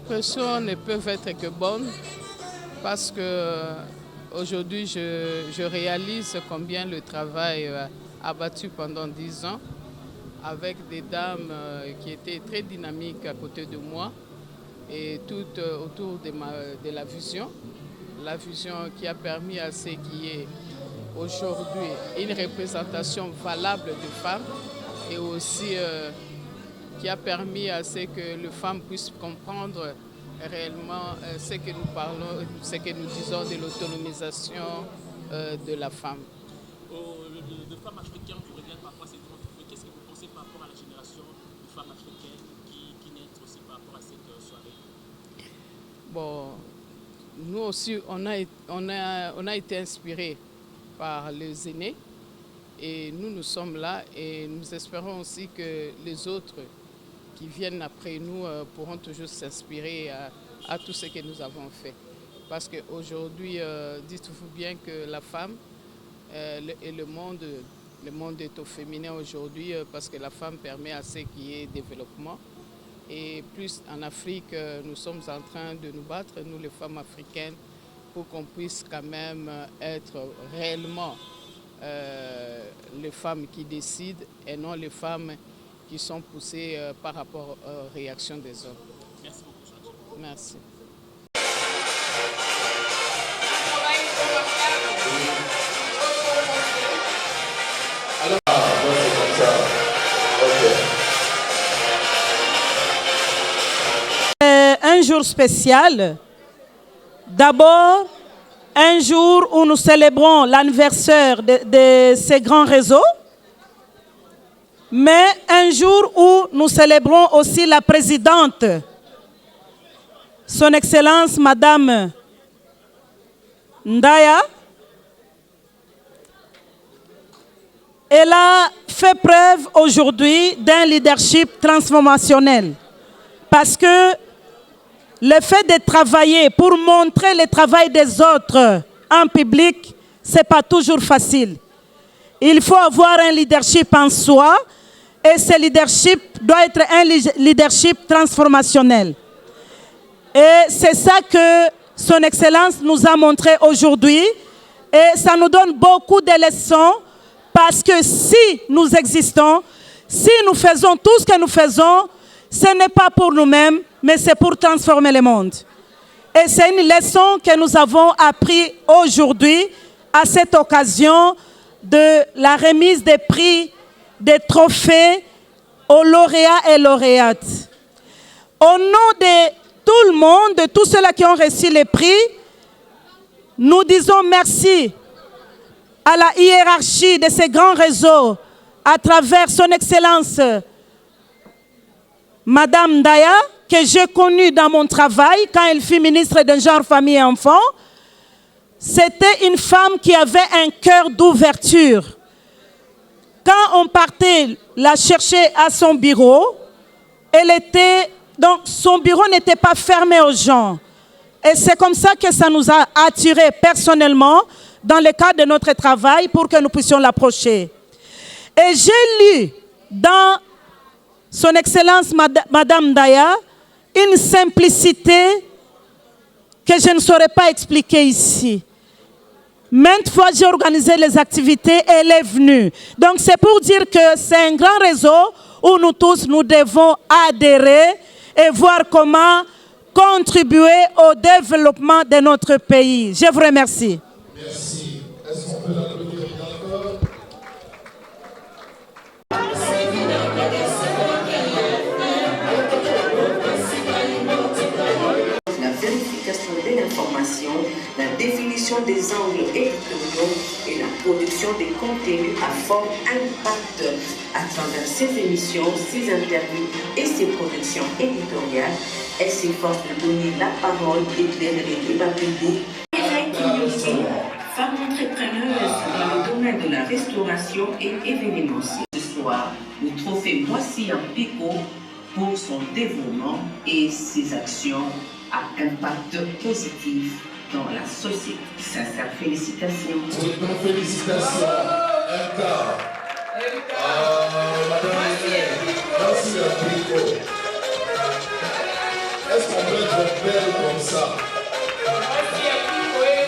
impressions ne peuvent être que bonnes parce que aujourd'hui je réalise combien le travail abattu pendant 10 ans avec des dames qui étaient très dynamiques à côté de moi et toutes autour de la vision qui a permis à ce qu'il y ait aujourd'hui une représentation valable de femmes et aussi qui a permis à ce que les femmes puissent comprendre réellement ce que nous parlons, ce que nous disons de l'autonomisation de la femme. De femmes africaines qui regardent parfois ces trophées, qu'est-ce que vous pensez par rapport à la génération de femmes africaines qui naissent aussi par rapport à cette soirée? Bon, nous aussi, on a été inspirés par les aînés et nous sommes là et nous espérons aussi que les autres qui viennent après nous pourront toujours s'inspirer à tout ce que nous avons fait. Parce qu'aujourd'hui, dites-vous bien que la femme et le monde est au féminin aujourd'hui parce que la femme permet à ce qu'il y ait développement. Et plus en Afrique, nous sommes en train de nous battre, nous les femmes africaines, pour qu'on puisse quand même être réellement les femmes qui décident et non les femmes qui sont poussées par rapport aux réactions des hommes. Merci beaucoup. Merci. Un jour spécial. D'abord, un jour où nous célébrons l'anniversaire de ces grands réseaux, mais un jour où nous célébrons aussi la présidente, Son Excellence Madame Ndaya. Elle a fait preuve aujourd'hui d'un leadership transformationnel parce que le fait de travailler pour montrer le travail des autres en public, ce n'est pas toujours facile. Il faut avoir un leadership en soi et ce leadership doit être un leadership transformationnel. Et c'est ça que Son Excellence nous a montré aujourd'hui et ça nous donne beaucoup de leçons parce que si nous existons, si nous faisons tout ce que nous faisons, ce n'est pas pour nous-mêmes, mais c'est pour transformer le monde. Et c'est une leçon que nous avons appris aujourd'hui à cette occasion de la remise des prix, des trophées aux lauréats et lauréates. Au nom de tout le monde, de tous ceux-là qui ont reçu les prix, nous disons merci à la hiérarchie de ces grands réseaux à travers Son Excellence Madame Ndaya, que j'ai connue dans mon travail quand elle fut ministre de Genre, Famille et Enfants. C'était une femme qui avait un cœur d'ouverture. Quand on partait la chercher à son bureau, donc son bureau n'était pas fermé aux gens. Et c'est comme ça que ça nous a attirés personnellement dans le cadre de notre travail pour que nous puissions l'approcher. Et j'ai lu dans Son Excellence Madame Ndaya une simplicité que je ne saurais pas expliquer ici. Maintes fois, j'ai organisé les activités et elle est venue. Donc, c'est pour dire que c'est un grand réseau où nous tous, nous devons adhérer et voir comment contribuer au développement de notre pays. Je vous remercie. Merci. Est-ce qu'on peut l'applaudir encore? La vérification de l'information, la définition des angles éditoriaux et la production des contenus à fort impact. À travers ces émissions, ces interviews et ces productions éditoriales, elle s'efforce de donner la parole et d'éclairer les débats publics. Femme entrepreneuse dans le domaine de la restauration et événementiel. Ce soir, le trophée Moissy en Pico pour son dévouement et ses actions à impact positif dans la société. Sincères félicitations. Félicitations. Madame, merci à Pico. est-ce qu'on peut être belle comme ça?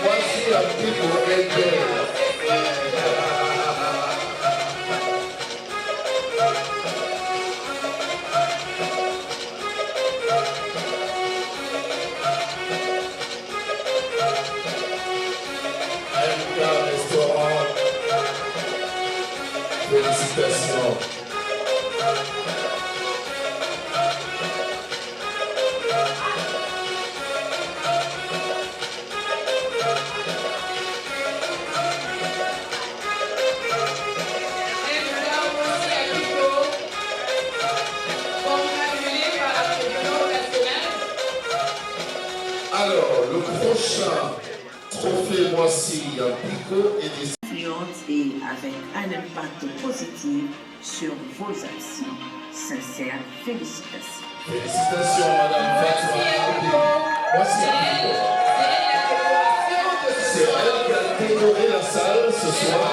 Voici la Pico est belle. Restaurant. Félicitations. Alors, le prochain trophée, voici un Pico et des influente et avec un impact positif sur vos actions. Sincères félicitations. Félicitations, Madame Fatima. Voici un Pico. C'est elle qui a décoré la salle ce soir.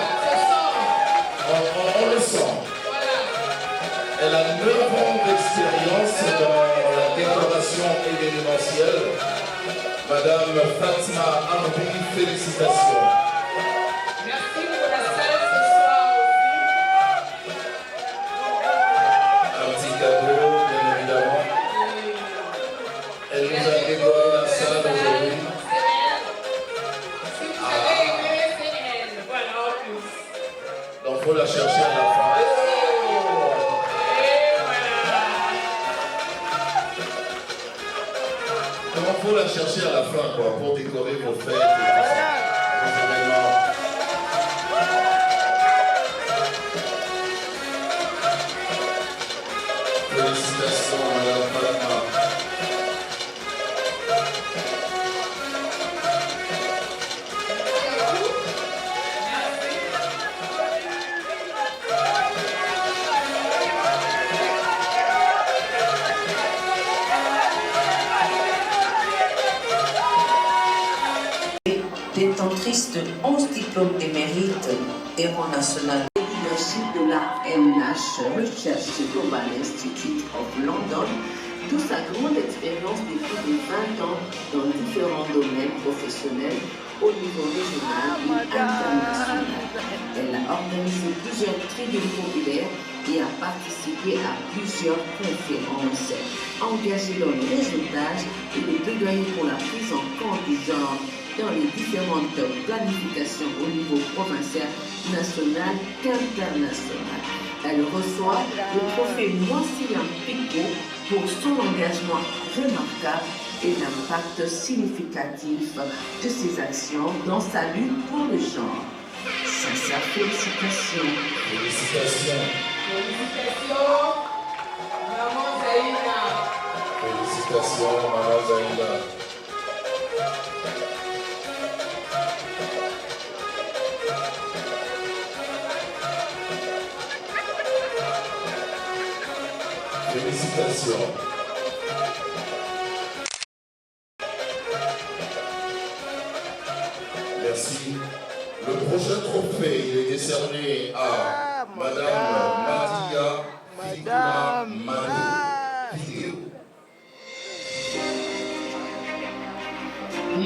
On le sent. Elle a 9 ans d'expérience dans la décoration événementielle. Madame Fatima Arbi, félicitations. Merci pour la salle ce soir aussi. Un petit cadeau, bien évidemment. Elle nous a décoré la salle aujourd'hui. Si vous avez aimé, c'est elle. Voilà, en plus. Donc, il faut la chercher à la fin. Comment faut la chercher à la fin, quoi, pour décorer vos fêtes et tout ça, vos événements. Félicitations, Madame Fatima. Détentrice de 11 diplômes de mérite, héros national de leadership de la MH Research Global Institute of London, d'où sa grande expérience de plus de 20 ans dans différents domaines professionnels au niveau régional et international. Elle a organisé plusieurs tribunes populaires et a participé à plusieurs conférences, engagée dans le réseautage et le plaidoyer pour la prise en compte du genre dans les différentes planifications au niveau provincial, national qu'international. Elle reçoit le trophée Moisillon Pico pour son engagement remarquable et l'impact significatif de ses actions dans sa lutte pour le genre. Sincères félicitations. Félicitations. Félicitations, Maman Zaïna. Félicitations, Maman Zaïna. Félicitations. Merci. Le prochain trophée, il est décerné à Madame Nadia Fikula Madou.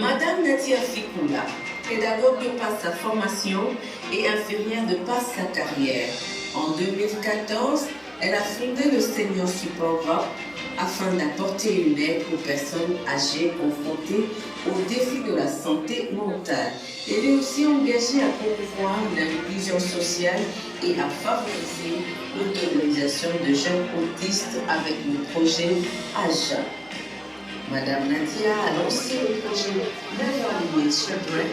Madame Nadia Fikula, pédagogue de par sa formation et infirmière de par sa carrière. En 2014, elle a fondé le Senior Support Group afin d'apporter une aide aux personnes âgées confrontées aux défis de la santé mentale. Elle est aussi engagée à promouvoir l'inclusion sociale et à favoriser l'autonomisation de jeunes autistes avec le projet AJA. Madame Nadia a lancé le projet Never Children,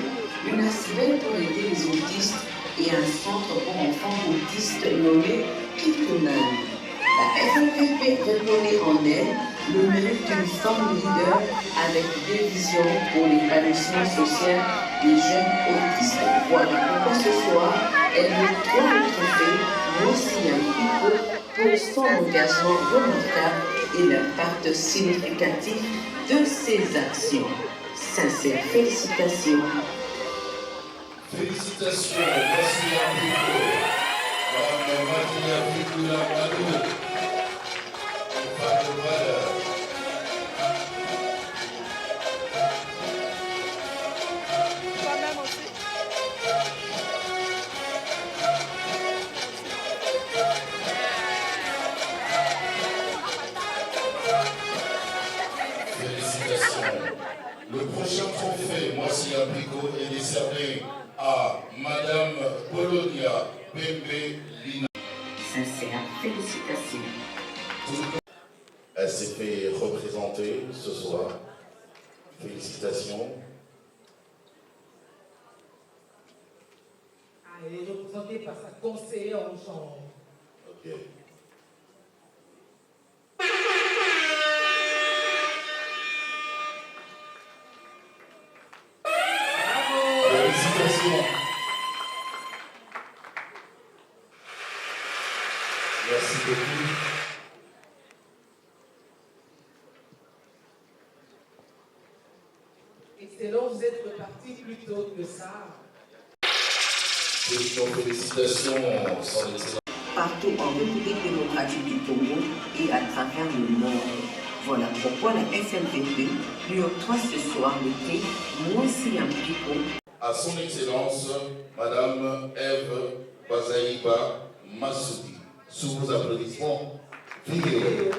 une aspect pour aider les autistes et un centre pour enfants autistes nommé Kikunan. La FNPP reconnaît en elle le mérite d'une femme leader avec des visions pour l'épanouissement social des jeunes autistes. Voilà pourquoi ce soir, elle reçoit le trophée Moisillon Pico pour son engagement remarquable et l'impact significatif de ses actions. Sincères félicitations. Félicitations, Moisillon Pico. Madame Nadia Fikula Madou. Femme de valeur. Pico est décerné à Madame Polonia Bembe Lina. Sincères félicitations. Elle s'est fait représenter ce soir. Félicitations. Elle est représentée par sa conseillère en genre. Ok. Félicitations. Merci beaucoup. Excellent, vous êtes reparti plus tôt que ça. Félicitations, son excellence. Partout en République démocratique du Congo et à travers le monde. Voilà pourquoi la SNPP lui octroie ce soir le prix Mwasi Pico. À son excellence, Madame Eve Bazaïba Massoudi. Sous vos applaudissements, vidéo.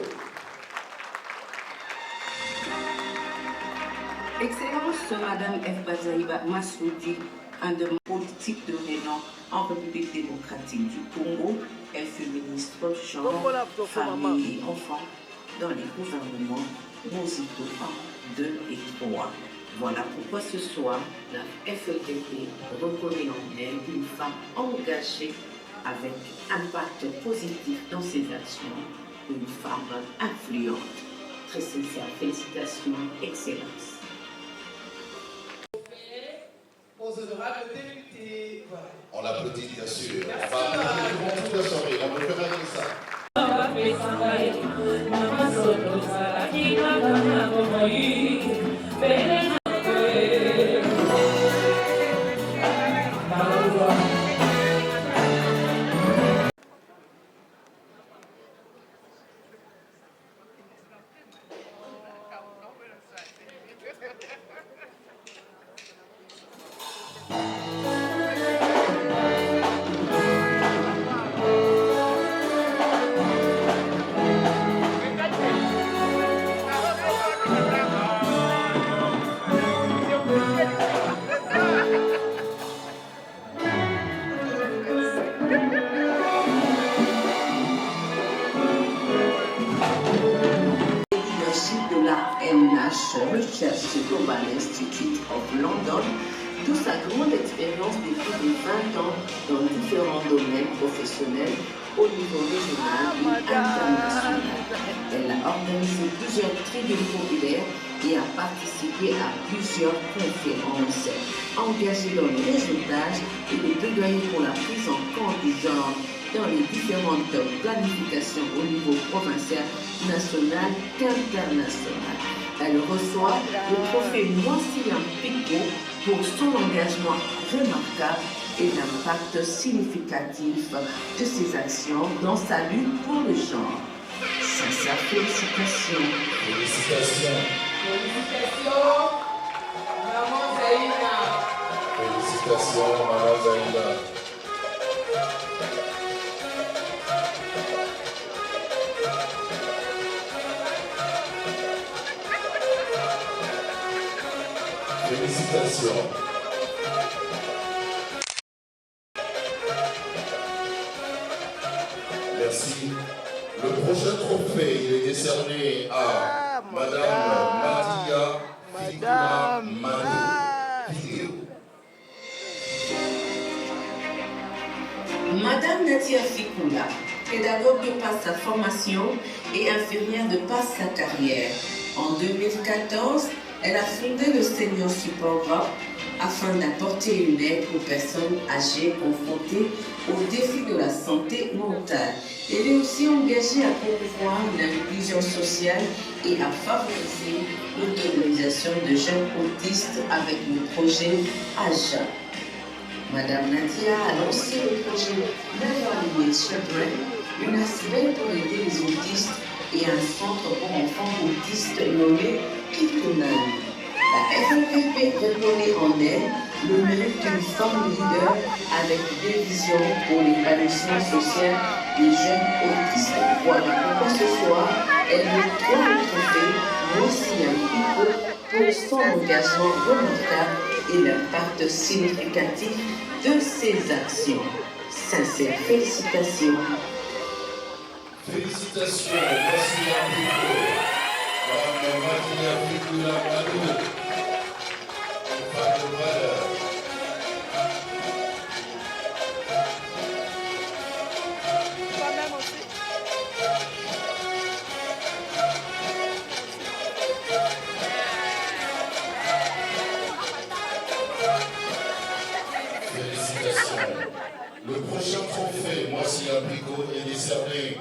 Excellence, Madame Eve Bazaïba Massoudi, un de politique de renom en République démocratique du Congo. Elle fut ministre genre, famille et enfants dans les gouvernements Mozito 1, 2 et 3. Voilà pourquoi ce soir, la FEDP reconnaît en elle une femme engagée avec impact positif dans ses actions, une femme influente. Très sincère félicitations, Excellence. Aux honorables députés. Voilà. On l'applaudit bien sûr. On va applaudir toute la soirée. On veut faire avec ça. Research Global Institute of London, d'où sa grande expérience de plus de 20 ans dans différents domaines professionnels au niveau régional et international. Elle a organisé plusieurs tribunes populaires et a participé à plusieurs conférences. Engagée dans le réseautage et le plaidoyer pour la prise en compte du genre dans les différentes planifications au niveau provincial, national qu'international. Elle reçoit le trophée Mwasi Pico pour son engagement remarquable et l'impact significatif de ses actions dans sa lutte pour le genre. Sincères félicitations. Félicitations. Félicitations, Maman Zaïna. Félicitations, Maman Zaïna. Félicitations. Merci. Le prochain trophée il est décerné à Madame Nadia Fikula Mani. Madame Nadia Fikula, pédagogue de par sa formation et infirmière de par sa carrière. En 2014, elle a fondé le Senior Support Group afin d'apporter une aide aux personnes âgées confrontées aux défis de la santé mentale. Elle est aussi engagée à promouvoir l'inclusion sociale et à favoriser l'autonomisation de jeunes autistes avec le projet AJA. Madame Nadia a lancé le projet Never Limit Children, une aspect pour aider les autistes et un centre pour enfants autistes nommé Kikunan. La FNPP reconnaît en elle le mérite d'une femme leader avec des visions pour l'épanouissement social des jeunes autistes. Voilà pourquoi ce soir, elle octroie le trophée Moussia Pico pour son engagement remarquable et l'impact significatif de ses actions. Sincères félicitations. Félicitations, Moussia Pico, Madame Martina Picoula Madou, femme de valeur. Félicitations. Le prochain trophée Moussia Pico est décerné